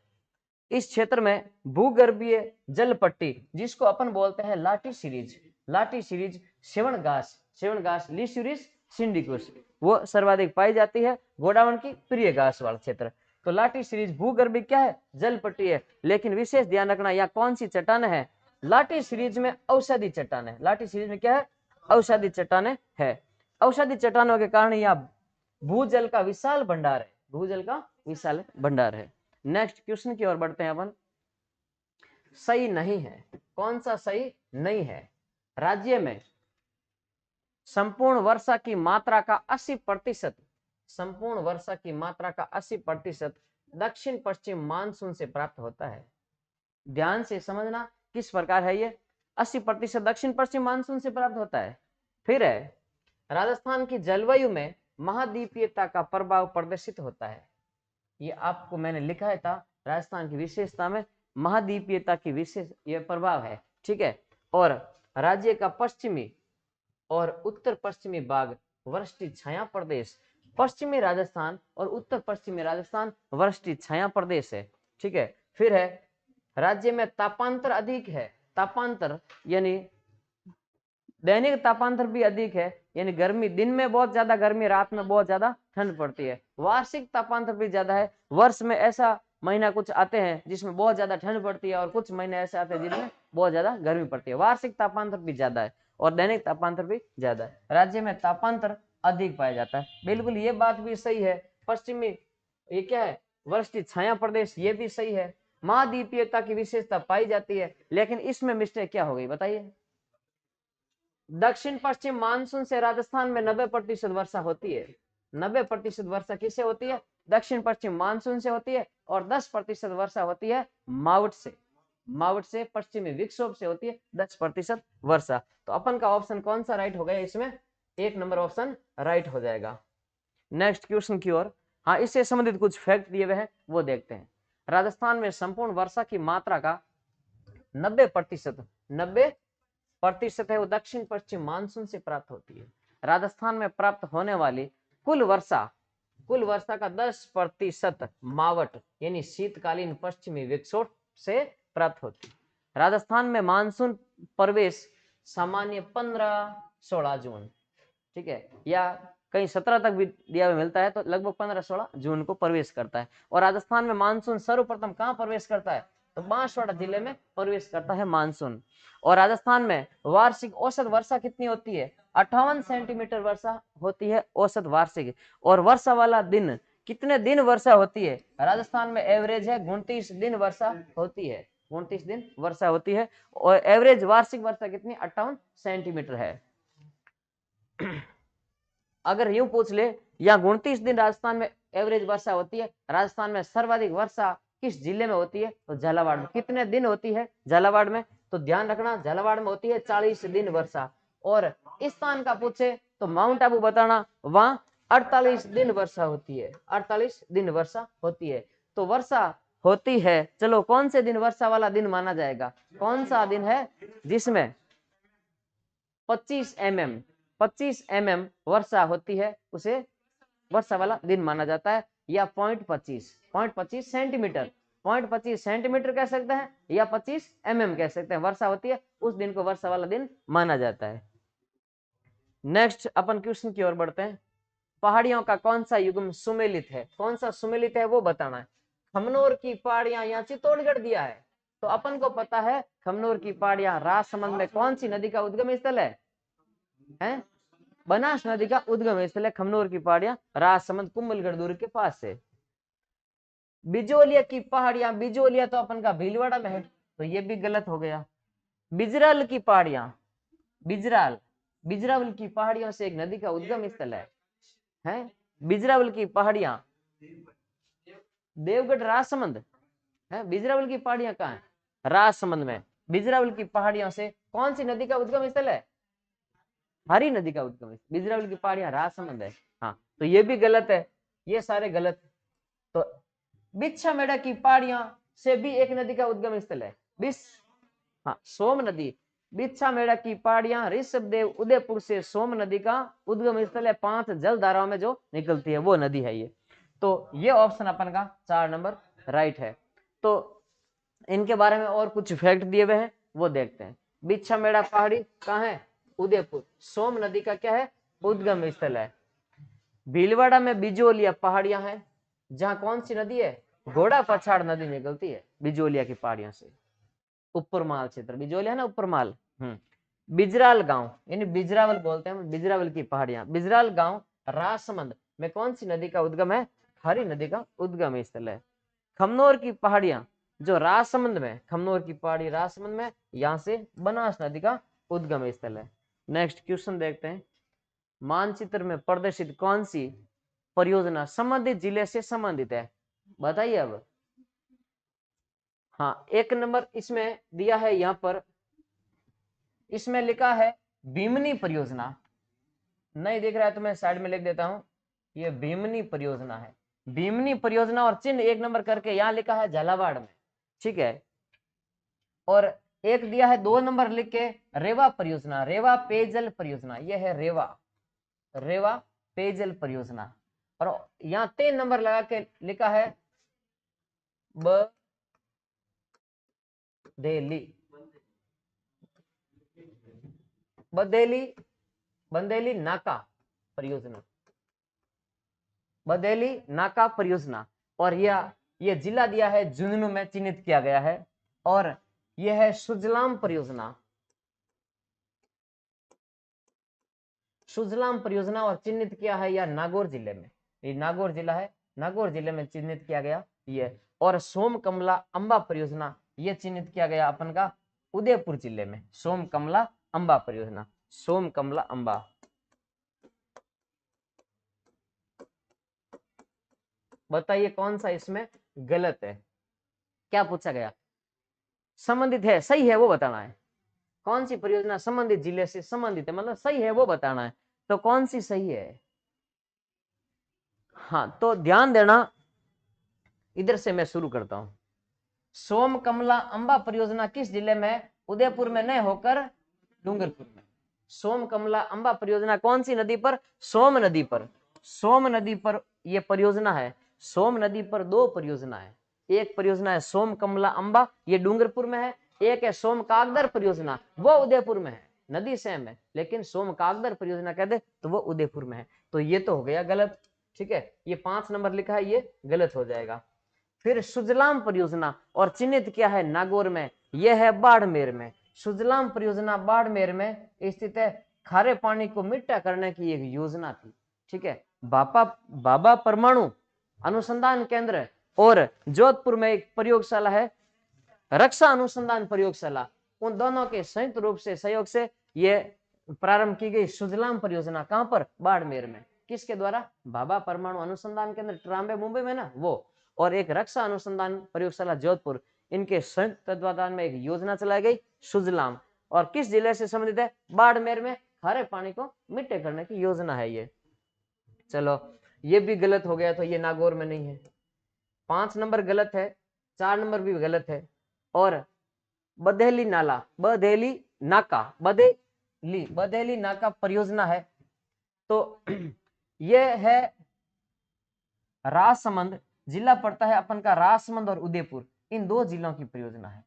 इस क्षेत्र में भूगर्भीय जल पट्टी जिसको अपन बोलते हैं लाटी सीरीज सेवन घास लिस्यूरिस सिंडिकुस, वो सर्वाधिक पाई जाती है, गोडावण की प्रिय घास वाला क्षेत्र। तो लाटी सीरीज भूगर्भीय क्या है, जल पट्टी है, लेकिन विशेष ध्यान रखना यहाँ कौन सी चट्टान है, लाटी सीरीज में औषधि चट्टान है, लाटी सीरीज में क्या है, औषधि चट्टाने है, औषधि चट्टानों के कारण यहाँ भूजल का विशाल भंडार है, भूजल का विशाल भंडार है। नेक्स्ट क्वेश्चन की ओर बढ़ते हैं अपन, सही नहीं है, कौन सा सही नहीं है, राज्य में संपूर्ण वर्षा की मात्रा का 80%, संपूर्ण वर्षा की मात्रा का 80% दक्षिण पश्चिम मानसून से प्राप्त होता है। ध्यान से समझना किस प्रकार है ये, 80% दक्षिण पश्चिम मानसून से प्राप्त होता है। फिर है राजस्थान की जलवायु में महाद्वीपीयता का प्रभाव प्रदर्शित होता है। ये आपको मैंने लिखा था, राजस्थान की विशेषता में महाद्वीपीयता की विशेष ये प्रभाव है, ठीक है। और राज्य का पश्चिमी और उत्तर पश्चिमी भाग वृष्टि छाया प्रदेश, पश्चिमी राजस्थान और उत्तर पश्चिमी राजस्थान वृष्टि छाया प्रदेश है, ठीक है। फिर है राज्य में तापांतर अधिक है, तापांतर यानी दैनिक तापांतर भी अधिक है, यानी गर्मी दिन में बहुत ज्यादा गर्मी, रात में बहुत ज्यादा ठंड पड़ती है। वार्षिक तापांतर भी ज्यादा है, वर्ष में ऐसा महीना कुछ आते हैं जिसमें बहुत ज्यादा ठंड पड़ती है और कुछ महीने ऐसे आते हैं जिनमें बहुत ज्यादा गर्मी पड़ती है। वार्षिक तापांतर भी ज्यादा है और दैनिक तापांतर भी ज्यादा है। राज्य में तापांतर अधिक पाया जाता है, बिल्कुल ये बात भी सही है। पश्चिमी ये क्या है, वृष्टि छाया प्रदेश, ये भी सही है। महाद्वीपीयता की विशेषता पाई जाती है, लेकिन इसमें मिस्टेक क्या हो गई बताइए। दक्षिण पश्चिम मानसून से राजस्थान में 90% वर्षा होती है। 90% वर्षा किससे होती है, दक्षिण पश्चिम मानसून से होती है। और 10% वर्षा होती है मावट से, मावट से पश्चिमी विक्षोभ से होती है 10% वर्षा। तो अपन का ऑप्शन कौन सा राइट हो गया इसमें, 1 नंबर ऑप्शन राइट हो जाएगा। नेक्स्ट क्वेश्चन की ओर। हाँ, इससे संबंधित कुछ फैक्ट दिए हुए हैं वो देखते हैं। राजस्थान में संपूर्ण वर्षा की मात्रा का 90% है वो दक्षिण पश्चिम मानसून से प्राप्त होती है। राजस्थान में प्राप्त होने वाली कुल वर्षा का 10% मावट यानी शीतकालीन पश्चिमी विक्षोभ से प्राप्त होती है। राजस्थान में मानसून प्रवेश सामान्य 15-16 जून, ठीक है, या कहीं 17 तक भी दिया हुआ मिलता है, तो लगभग 15-16 जून को प्रवेश करता है। और राजस्थान में मानसून सर्वप्रथम कहाँ प्रवेश करता है, तो बांसवाड़ा जिले में प्रवेश करता है मानसून। और राजस्थान में वार्षिक औसत वर्षा कितनी होती है, 58 सेंटीमीटर वर्षा होती है औसत वार्षिक। और वर्षा वाला दिन, कितने दिन वर्षा होती है, राजस्थान में एवरेज है 29 दिन वर्षा होती है, 29 दिन वर्षा होती है। और एवरेज वार्षिक वर्षा कितनी, 58 सेंटीमीटर है। अगर यूं पूछ ले, या 29 दिन राजस्थान में एवरेज वर्षा होती है, राजस्थान में सर्वाधिक वर्षा किस जिले में होती है, तो झालावाड़ में। कितने दिन होती है झालावाड़ में, तो ध्यान रखना झालावाड़ में होती है 40 दिन वर्षा। और इस स्थान का पूछे तो माउंट आबू बताना, वहां 48 दिन वर्षा होती है, 48 दिन वर्षा होती है। तो वर्षा होती है, चलो कौन से दिन वर्षा वाला दिन माना जाएगा, कौन सा दिन है जिसमें 25 mm वर्षा होती है, उसे वर्षा वाला दिन माना जाता है। या 0.25 सेंटीमीटर, 0.25 सेंटीमीटर कह सकते हैं, या 25 mm कह सकते हैं, वर्षा होती है, उस दिन को वर्षा वाला दिन माना जाता है। नेक्स्ट अपन क्वेश्चन की ओर बढ़ते हैं। पहाड़ियों का कौन सा युग्म सुमेलित है, कौन सा सुमेलित है वो बताना है। खमनोर की पहाड़ियां या चित्तौड़गढ़ दिया है, तो अपन को पता है खमनोर की पहाड़ियां राजसमंद में कौन सी नदी का उद्गम स्थल है? बनास नदी का उद्गम स्थल है खमनोर की पहाड़ियां, राजसमंद कुंभलगढ़ दुर्ग के पास है। बिजोलिया की पहाड़ियां, बिजोलिया तो अपन का भीलवाड़ा में है, तो ये भी गलत हो गया। बिजराल की पहाड़ियां, बिजरावल की पहाड़ियों से एक नदी का उद्गम स्थल है? बिजरावल की पहाड़ियां देवगढ़ राजसमंद है, बिजरावल की पहाड़ियां कहाँ है, राजसमंद में। बिजरावल की पहाड़ियों से कौन सी नदी का उद्गम स्थल है, हरी नदी का उद्गम। बिजरावल की पहाड़ियां राजसमंद है, हाँ, तो ये भी गलत है, ये सारे गलत। तो बिच्छा मेड़ा की पहाड़ियां से भी एक नदी का उद्गम स्थल है, सोम नदी। बिच्छा मेड़ा की पहाड़ियां ऋषभदेव उदयपुर से सोम नदी का उद्गम स्थल है, 5 जल धाराओं में जो निकलती है वो नदी है ये। तो ये ऑप्शन अपन का 4 नंबर राइट है। तो इनके बारे में और कुछ फैक्ट दिए हुए हैं वो देखते हैं। बिच्छा मेड़ा पहाड़ी कहाँ है, उदयपुर। सोम नदी का क्या है, उद्गम स्थल है। भीलवाड़ा में बिजोलिया पहाड़ियां हैं, जहां कौन सी नदी है, घोड़ा पछाड़ नदी निकलती है बिजोलिया की पहाड़ियों से। उपरमाल क्षेत्र, बिजोलिया ना उपरमाल। बिजराल गांव यानी बिजरावल बोलते हैं, बिजरावल की पहाड़ियां। बिजराल गांव राजसमंद में कौन सी नदी का उद्गम है, हरी नदी का उद्गम स्थल है। खमनोर की पहाड़ियां जो राजसमंद में, खमनोर की पहाड़ी राजसमंद में, यहां से बनास नदी का उद्गम स्थल है। नेक्स्ट क्वेश्चन देखते हैं। मानचित्र में प्रदर्शित कौन सी परियोजना संबंधित जिले से संबंधित है, बताइए अब। हाँ, 1 नंबर इसमें दिया है, यहां पर इसमें लिखा है बीमनी परियोजना। नहीं दिख रहा है तो मैं साइड में लिख देता हूं, ये भीमनी परियोजना है। भीमनी परियोजना और चिन्ह 1 नंबर करके यहां लिखा है झालावाड़ में, ठीक है। और एक दिया है 2 नंबर लिख के रेवा परियोजना, रेवा पेयजल परियोजना, ये है रेवा, रेवा पेयजल परियोजना। और यहां 3 नंबर लगा के लिखा है बदेली, बदेली, बंदेली नाका परियोजना, बदेली नाका परियोजना। और यह जिला दिया है झुंझुनू में, चिन्हित किया गया है। और यह है सुजलाम परियोजना, सुजलाम परियोजना, और चिन्हित किया है यह नागौर जिले में, ये नागौर जिला है, नागौर जिले में चिन्हित किया गया ये। और सोम कमला अंबा परियोजना, ये चिन्हित किया गया अपन का उदयपुर जिले में, सोम कमला अंबा परियोजना, सोम कमला अंबा। बताइए कौन सा इसमें गलत है, क्या पूछा गया? संबंधित है, सही है वो बताना है। कौन सी परियोजना संबंधित जिले से संबंधित है, मतलब सही है वो बताना है। तो कौन सी सही है? हाँ, तो ध्यान देना, इधर से मैं शुरू करता हूं। सोम कमला अंबा परियोजना किस जिले में? उदयपुर में नहीं होकर डूंगरपुर में। सोम कमला अंबा परियोजना कौन सी नदी पर? सोम नदी पर, सोम नदी पर यह परियोजना है। सोम नदी पर 2 परियोजना है, एक परियोजना है सोम कमला अंबा, ये डूंगरपुर में है। एक है सोम कागदर परियोजना, वो उदयपुर में है, नदी सेम है लेकिन सोम कागदर परियोजना कहते तो वो उदयपुर में है। तो ये तो हो गया गलत, ठीक है। ये 5 नंबर लिखा है, ये गलत हो जाएगा। फिर सुजलाम परियोजना और चिन्हित किया है नागौर में, यह है बाड़मेर में। सुजलाम परियोजना बाड़मेर में स्थित है, खारे पानी को मीठा करने की एक योजना थी, ठीक है। बाबा परमाणु अनुसंधान केंद्र और जोधपुर में एक प्रयोगशाला है, रक्षा अनुसंधान प्रयोगशाला, उन दोनों के संयुक्त रूप से सहयोग से यह प्रारंभ की गई सुजलाम परियोजना। कहां पर? बाड़मेर में। किसके द्वारा? बाबा परमाणु अनुसंधान केंद्र ट्राम्बे मुंबई में ना, वो, और एक रक्षा अनुसंधान प्रयोगशाला जोधपुर, इनके संयुक्त तत्वाधान में एक योजना चलाई गई सुजलाम। और किस जिले से संबंधित है? बाड़मेर में खारे पानी को मीठे करने की योजना है ये। चलो, ये भी गलत हो गया, तो ये नागौर में नहीं है। 5 नंबर गलत है, 4 नंबर भी गलत है। और बदेली नाला, बदेली नाका, बदेली नाका परियोजना है, तो यह है राजसमंद, जिला पड़ता है अपन का राजसमंद और उदयपुर, इन 2 जिलों की परियोजना है।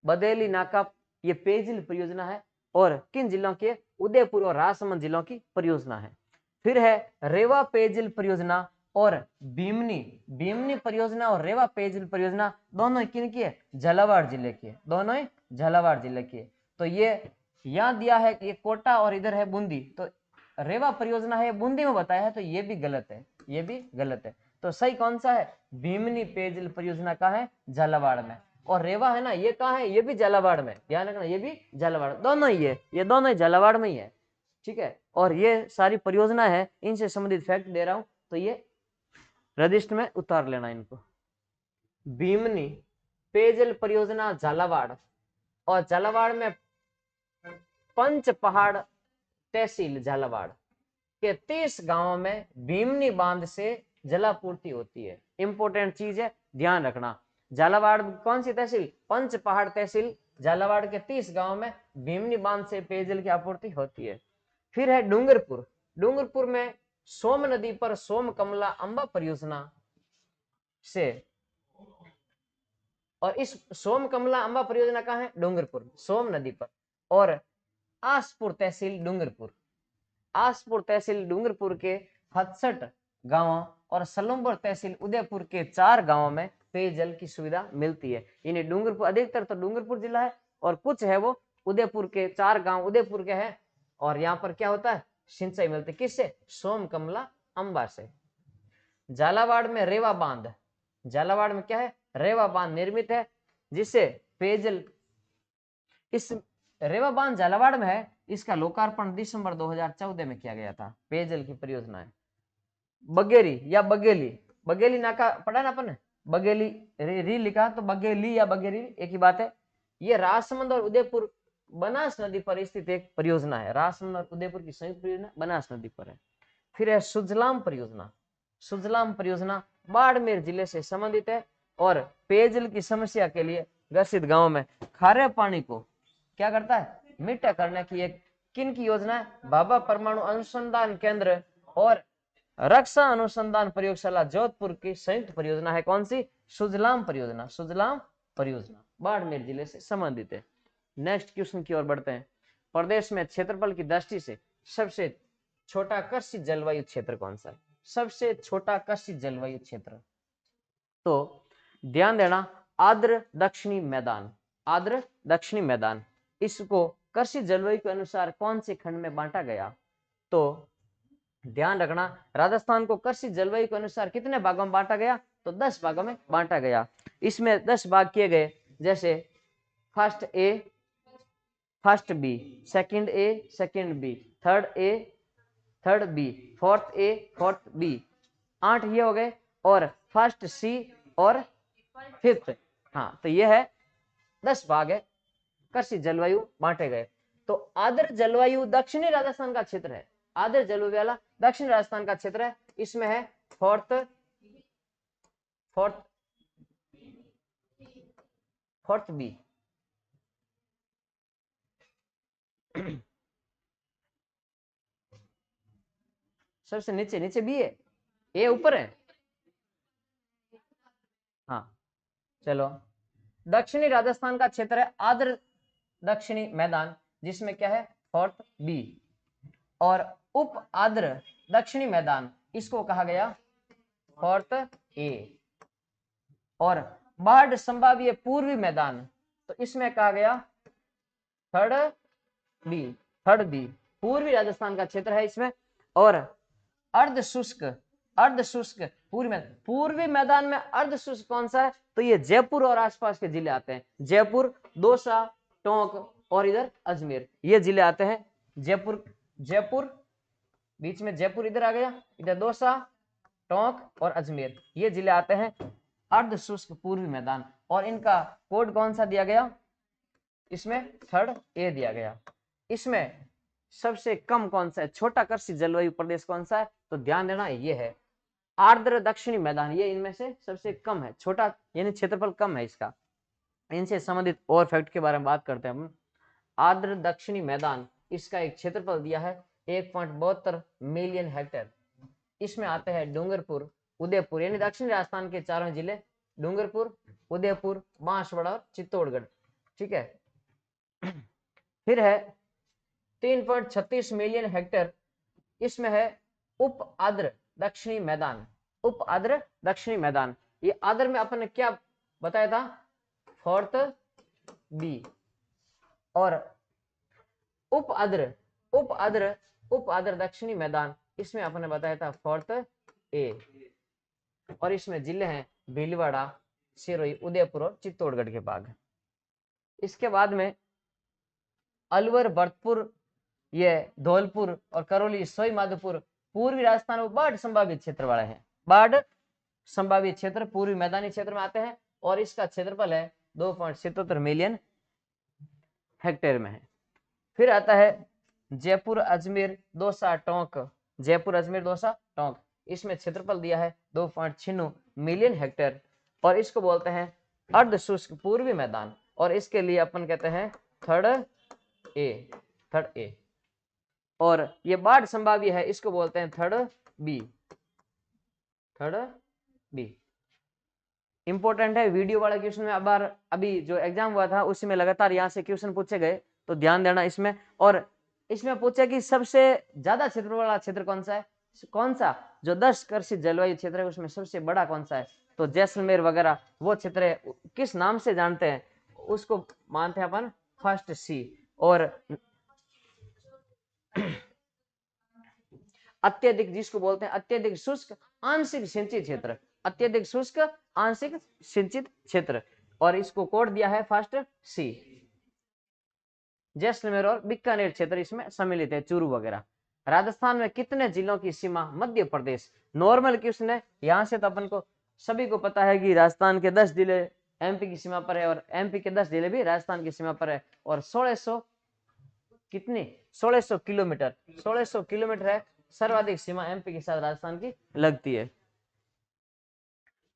बदेली नाका ये पेयजल परियोजना है, और किन जिलों के? उदयपुर और राजसमंद जिलों की परियोजना है। फिर है रेवा पेयजल परियोजना और भीमनी परियोजना और रेवा पेयजल परियोजना, दोनों किन की है? झालावाड़ जिले की है, दोनों ही झालावाड़ जिले की है। तो ये यहां दिया है कि ये कोटा और इधर है बूंदी, तो रेवा परियोजना है बूंदी में बताया है, तो ये भी गलत है, ये भी गलत है। तो सही कौन सा है? भीमनी पेयजल परियोजना का है झालावाड़ में, और रेवा है ना, ये कहाँ है? ये भी झालावाड़ में, ध्यान रखना, ये भी झालावाड़, दोनों ही है, ये दोनों ही झालावाड़ में ही है, ठीक है। और ये सारी परियोजना है, इनसे संबंधित फैक्ट दे रहा हूं, तो ये रजिस्टर में उतार लेना इनको। भीमनी पेयजल परियोजना झालावाड़, और झालावाड़ में पंच पहाड़ तहसील झालावाड़ के 30 गांवों में भीमनी बांध से जलापूर्ति होती है। इंपॉर्टेंट चीज है, ध्यान रखना। झालावाड़ कौन सी तहसील? पंच पहाड़ तहसील, झालावाड़ के 30 गांव में भीमनी बांध से पेयजल की आपूर्ति होती है। फिर है डूंगरपुर, डूंगरपुर में सोम नदी पर सोम कमला अंबा परियोजना से, और इस सोम कमला अंबा परियोजना कहाँ है? डूंगरपुर, सोम नदी पर। और आसपुर तहसील डूंगरपुर, आसपुर तहसील डूंगरपुर के 67 गांवों और सलुम्बर तहसील उदयपुर के 4 गांवों में पेयजल की सुविधा मिलती है। यानी डूंगरपुर, अधिकतर तो डूंगरपुर जिला है, और कुछ है वो उदयपुर के 4 गांव उदयपुर के हैं, और यहाँ पर क्या होता है? सिंचाई मिलती है, किससे? सोम कमला अंबा से। झालावाड़ में रेवा बांध, झालावाड़ में क्या है? रेवा बांध निर्मित है, जिससे पेयजल, इस रेवा बांध झालावाड़ में है, इसका लोकार्पण दिसंबर 2014 में किया गया था। पेयजल की परियोजना है। बगेरी या बगेली, बगेली नाका पढ़ा ना अपन, बगेली री लिखा तो बगेली या बगेरी एक ही बात है। ये राजसमंद और उदयपुर बनास नदी पर स्थित एक परियोजना है, राजसमंद और उदयपुर की संयुक्त परियोजना बनास नदी पर है। फिर है सुजलाम परियोजना। सुजलाम परियोजना बाड़मेर जिले से संबंधित है और पेयजल की समस्या के लिए ग्रसित गांव में खारे पानी को क्या करता है, मीठा करने की एक किन की योजना है, भाभा परमाणु अनुसंधान केंद्र और रक्षा अनुसंधान प्रयोगशाला जोधपुर की संयुक्त परियोजना है। कौन सी, सुजलाम परियोजना। सुजलाम परियोजना बाड़मेर जिले से संबंधित है। नेक्स्ट क्वेश्चन की ओर बढ़ते हैं। प्रदेश में क्षेत्रफल की दृष्टि से सबसे छोटा कृषि जलवायु क्षेत्र कौन सा है, सबसे छोटा कृषि जलवायु क्षेत्र। तो ध्यान देना, आर्द्र दक्षिणी मैदान, आर्द्र दक्षिणी मैदान, इसको कृषि जलवायु के अनुसार कौन से खंड में बांटा गया। तो ध्यान रखना, राजस्थान को कृषि जलवायु के अनुसार कितने भागों में बांटा गया, तो 10 भागों में बांटा गया। इसमें 10 भाग किए गए, जैसे first A, first B, second A, second B, third A, third B, fourth A, fourth B, 8 ये हो गए, और फर्स्ट सी और फिफ्थ। हाँ, तो ये है 10 भाग है, कृषि जलवायु बांटे गए। तो आर्द्र जलवायु दक्षिणी राजस्थान का क्षेत्र है, आर्द्र जलवायु वाला दक्षिण राजस्थान का क्षेत्र है, इसमें है फोर्थ फोर्थ फोर्थ बी। सबसे नीचे, नीचे बी है, ए ऊपर है। हाँ चलो, दक्षिणी राजस्थान का क्षेत्र है आर्द्र दक्षिणी मैदान, जिसमें क्या है, फोर्थ बी, और उप आर्द्र दक्षिणी मैदान इसको कहा गया फोर्थ ए, और बाढ़ संभाव्य पूर्वी मैदान तो इसमें कहा गया थर्ड बी, थर्ड बी, पूर्वी राजस्थान का क्षेत्र है इसमें। और अर्ध शुष्क, अर्ध शुष्क पूर्वी मैदान में अर्ध शुष्क कौन सा है, तो ये जयपुर और आसपास के जिले आते हैं, जयपुर, दौसा, टोंक और इधर अजमेर, ये जिले आते हैं। जयपुर, जयपुर बीच में जयपुर इधर आ गया, इधर दौसा, टोंक और अजमेर, ये जिले आते हैं अर्ध शुष्क पूर्वी मैदान। और इनका कोड कौन सा दिया गया, इसमें थर्ड ए दिया गया। इसमें सबसे कम कौन सा है, छोटा कृषि जलवायु प्रदेश कौन सा है, तो ध्यान देना ये है आर्द्र दक्षिणी मैदान, ये इनमें से सबसे कम है, छोटा यानी क्षेत्रफल कम है इसका। इनसे संबंधित और फैक्ट के बारे में बात करते हैं हम। आर्द्र दक्षिणी मैदान, इसका एक क्षेत्रफल दिया है 1.72 मिलियन हेक्टेयर। इसमें आते हैं डूंगरपुर, उदयपुर, यानी दक्षिण राजस्थान के चारों जिले, डूंगरपुर, उदयपुर, बांसवाड़ा और चित्तौड़गढ़, ठीक है। फिर है 3.36 मिलियन हेक्टेयर, इसमें है उप आर्द्र दक्षिणी मैदान, उप आर्द्र दक्षिणी मैदान। ये आर्द्र में अपन ने क्या बताया था, फोर्थ बी, और उप आर्द्र, उप आर्द्र, उप आर्द्र दक्षिणी मैदान, इसमें अपन ने बताया था फोर्थ ए, और इसमें जिले हैं भीलवाड़ा, सिरोही, उदयपुर और चित्तौड़गढ़ के भाग। इसके बाद में अलवर, भरतपुर, ये धौलपुर और करौली, सोई माधोपुर पूर्वी राजस्थान में बाढ़ संभावित क्षेत्र वाले हैं, बाढ़ संभावित क्षेत्र पूर्वी मैदानी क्षेत्र में आते हैं, और इसका क्षेत्रफल है 2.77 मिलियन हेक्टेयर में है। फिर आता है जयपुर, अजमेर, दौसा, टोंक, जयपुर, अजमेर, दौसा, टोंक, इसमें क्षेत्रफल दिया है 2.96 मिलियन हेक्टेयर, और इसको बोलते हैं अर्ध शुष्क पूर्वी मैदान, और इसके लिए अपन कहते हैं थर्ड ए, थर्ड ए। और ये बाढ़ संभाव्य है, इसको बोलते हैं third B, third B. Important है, वीडियो वाला क्वेश्चन में बार अभी जो एग्जाम हुआ था उसी में लगातार यहाँ से क्वेश्चन पूछे गए, तो ध्यान देना इसमें। और इसमें पूछा कि सबसे ज्यादा क्षेत्र वाला क्षेत्र कौन सा है, कौन सा जो 10 कृषि जलवायु क्षेत्र है उसमें सबसे बड़ा कौन सा है, तो जैसलमेर वगैरह वो क्षेत्र है, किस नाम से जानते हैं उसको मानते हैं अपन फर्स्ट सी। और अत्यधिक, जिसको बोलते हैं अत्यधिक शुष्क आंशिक सिंचित क्षेत्र, अत्यधिक शुष्क आंशिक सिंचित क्षेत्र, और इसको कोड दिया है फर्स्ट सी। जैसलमेर और बीकानेर क्षेत्र इसमें सम्मिलित है, चूरू वगैरह। राजस्थान में कितने जिलों की सीमा मध्य प्रदेश, नॉर्मल क्वेश्चन है, यहां से तो अपन को सभी को पता है कि राजस्थान के 10 जिले एमपी की सीमा पर है, और एमपी के 10 जिले भी राजस्थान की सीमा पर है, और 1600 कितने 1600 किलोमीटर, 1600 किलोमीटर है सर्वाधिक सीमा एमपी के साथ राजस्थान की लगती है।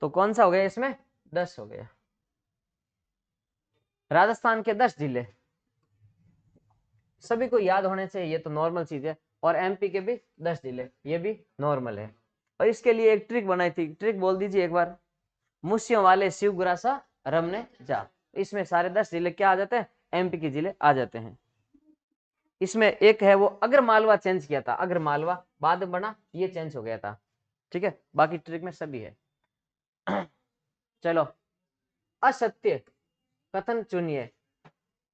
तो कौन सा हो गया इसमें? 10 हो गया। राजस्थान के 10 जिले सभी को याद होने चाहिए, ये तो नॉर्मल चीज है। और एमपी के भी 10 जिले, ये भी नॉर्मल है। और इसके लिए एक ट्रिक बनाई थी, ट्रिक बोल दीजिए एक बार। मुस्यों वाले शिव गुरासा रमने जा। इसमें सारे 10 जिले क्या आ जाते हैं? एमपी के जिले आ जाते हैं। इसमें एक है वो अगर मालवा चेंज किया था, अगर मालवा बाद में बना, ये चेंज हो गया था। ठीक है, बाकी ट्रिक में सभी है। चलो, असत्य कथन चुनिए।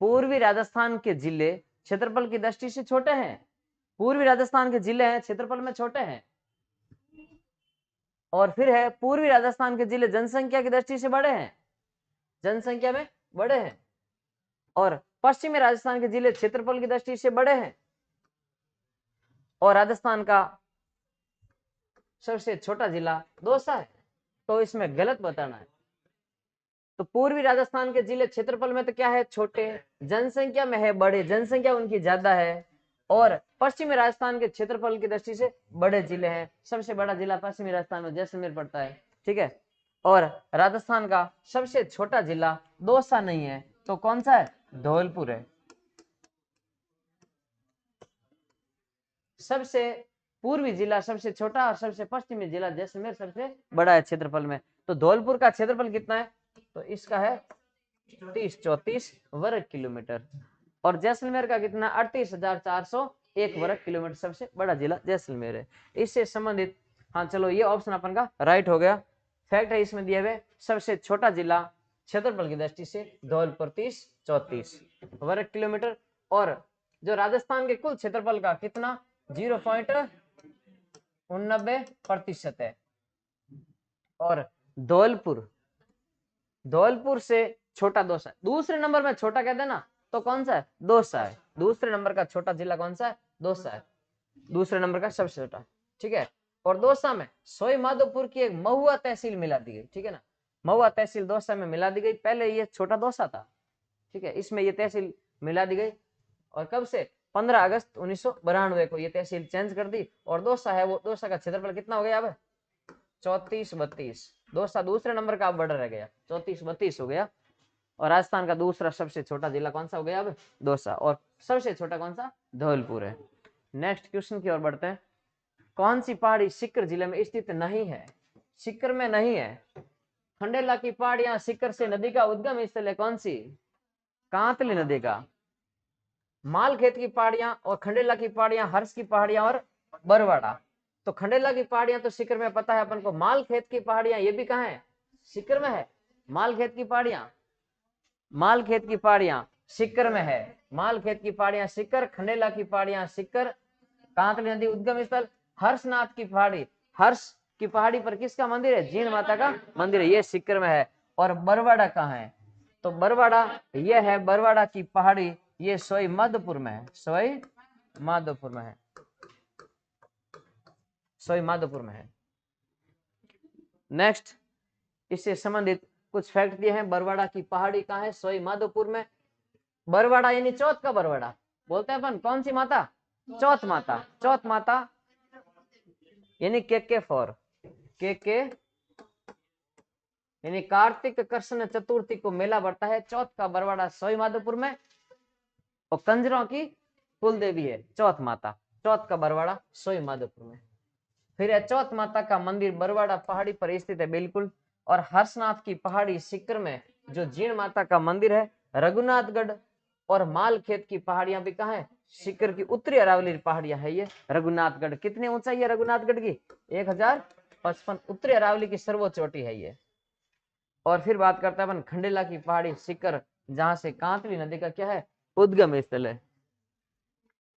पूर्वी राजस्थान के जिले क्षेत्रफल की दृष्टि से छोटे हैं। पूर्वी राजस्थान के जिले हैं क्षेत्रफल में छोटे हैं। और फिर है पूर्वी राजस्थान के जिले जनसंख्या की दृष्टि से बड़े हैं, जनसंख्या में बड़े हैं। और पश्चिमी राजस्थान के जिले क्षेत्रफल की दृष्टि से बड़े हैं। और राजस्थान का सबसे छोटा जिला दौसा है। तो इसमें गलत बताना है। तो पूर्वी राजस्थान के जिले क्षेत्रफल में तो क्या है? छोटे, जनसंख्या में है बड़े, जनसंख्या उनकी ज्यादा है। और पश्चिमी राजस्थान के क्षेत्रफल की दृष्टि से बड़े जिले हैं। सबसे बड़ा जिला पश्चिमी राजस्थान में जैसलमेर पड़ता है। ठीक है, और राजस्थान का सबसे छोटा जिला दौसा नहीं है, तो कौन सा है? धौलपुर है। सबसे पूर्वी जिला सबसे छोटा और सबसे पश्चिमी जिला जैसलमेर सबसे बड़ा है क्षेत्रफल में। तो धौलपुर का क्षेत्रफल कितना है? तो इसका है 34 वर्ग किलोमीटर। और जैसलमेर का कितना? 38,401 वर्ग किलोमीटर। सबसे बड़ा जिला जैसलमेर है। इससे संबंधित, हाँ चलो, ये ऑप्शन अपन का राइट हो गया। फैक्ट है इसमें दिए हुए, सबसे छोटा जिला क्षेत्रफल की दृष्टि से धौलपुर 34 वर्ग किलोमीटर। और जो राजस्थान के कुल क्षेत्रफल का कितना? 0.89% है। और धौलपुर से छोटा दौसा है। दूसरे नंबर में छोटा कहते हैं ना, तो कौन सा है? दौसा है। दूसरे नंबर का छोटा जिला कौन सा है? दौसा है, दूसरे नंबर का सबसे छोटा। ठीक है, और दौसा में सोई माधोपुर की एक महुआ तहसील मिला दी गई। ठीक है ना, महुआ तहसील दौसा में मिला दी गई। पहले ये छोटा दौसा था। ठीक है, इसमें ये तहसील मिला दी गई। और कब से? 15 अगस्त 1992 को ये तहसील चेंज कर दी। और दौसा है वो, दौसा का क्षेत्रफल कितना हो गया अब? 34-32। दौसा दूसरे नंबर का अब बड़ा रह गया, 34-32 हो गया। और राजस्थान का दूसरा सबसे छोटा जिला कौन सा हो गया अब? दौसा। और सबसे छोटा कौन सा? धौलपुर है। नेक्स्ट क्वेश्चन की ओर बढ़ते हैं। कौन सी पहाड़ी सीकर जिले में स्थित नहीं है? सीकर में नहीं है। खंडेला की पहाड़ियां सीकर से नदी का उद्गम स्थल है। कौन सी? कांतली नदी का। मालखेत की पहाड़ियां और खंडेला की पहाड़ियां, हर्ष की पहाड़ियां और बरवाड़ा। तो खंडेला की पहाड़ियां तो सीकर में पता है अपन को। मालखेत की पहाड़ियां ये भी कहां है? सीकर में है। मालखेत की पहाड़ियां, मालखेत की पहाड़ियां सीकर में है। मालखेत की पहाड़ियां सीकर, खंडेला की पहाड़ियां सीकर, कांतली नदी उद्गम स्थल, हर्षनाथ की पहाड़ी, हर्ष की पहाड़ी पर किसका मंदिर है? जीण माता का मंदिर है, ये सीकर में है। और बरवाड़ा कहाँ है? तो बरवाड़ा ये है, बरवाड़ा की पहाड़ी ये सोई माधोपुर में है। सोई माधोपुर में है, सोई माधोपुर में है। नेक्स्ट, इससे संबंधित कुछ फैक्ट दिए हैं। बरवाड़ा की पहाड़ी कहाँ है? सोई माधोपुर में। बरवाड़ा यानी चौथ का बरवाड़ा बोलते हैं अपन। कौन सी माता? चौथ माता। चौथ माता यानी के फॉर के यानी कार्तिक कृष्ण चतुर्थी को मेला बढ़ता है। चौथ का बरवाड़ा सोई माधोपुर में। और कंजरों की कुल देवी है चौथ माता। चौथ का बरवाड़ा सोई माधोपुर में। फिर है चौथ माता का मंदिर बरवाड़ा पहाड़ी पर स्थित है, बिल्कुल। और हर्षनाथ की पहाड़ी सीकर में जो जीण माता का मंदिर है। रघुनाथगढ़ और मालखेत की पहाड़ियां भी कहाँ है? सीकर की उत्तरी अरावली पहाड़ियां है ये रघुनाथगढ़। कितनी ऊंचाई है रघुनाथगढ़ की? 1055। उत्तरी अरावली की सर्वोच्च चोटी है ये। और फिर बात करते हैं अपन खंडेला की पहाड़ी सीकर, जहां से कांतली नदी का क्या है? उद्गम स्थल है।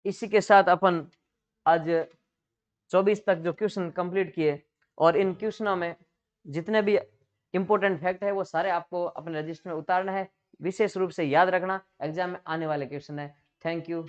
इसी के साथ अपन आज 24 तक जो क्वेश्चन कंप्लीट किए, और इन क्वेश्चनों में जितने भी इंपॉर्टेंट फैक्ट है वो सारे आपको अपने रजिस्टर में उतारना है। विशेष रूप से याद रखना, एग्जाम में आने वाले क्वेश्चन है। Thank you.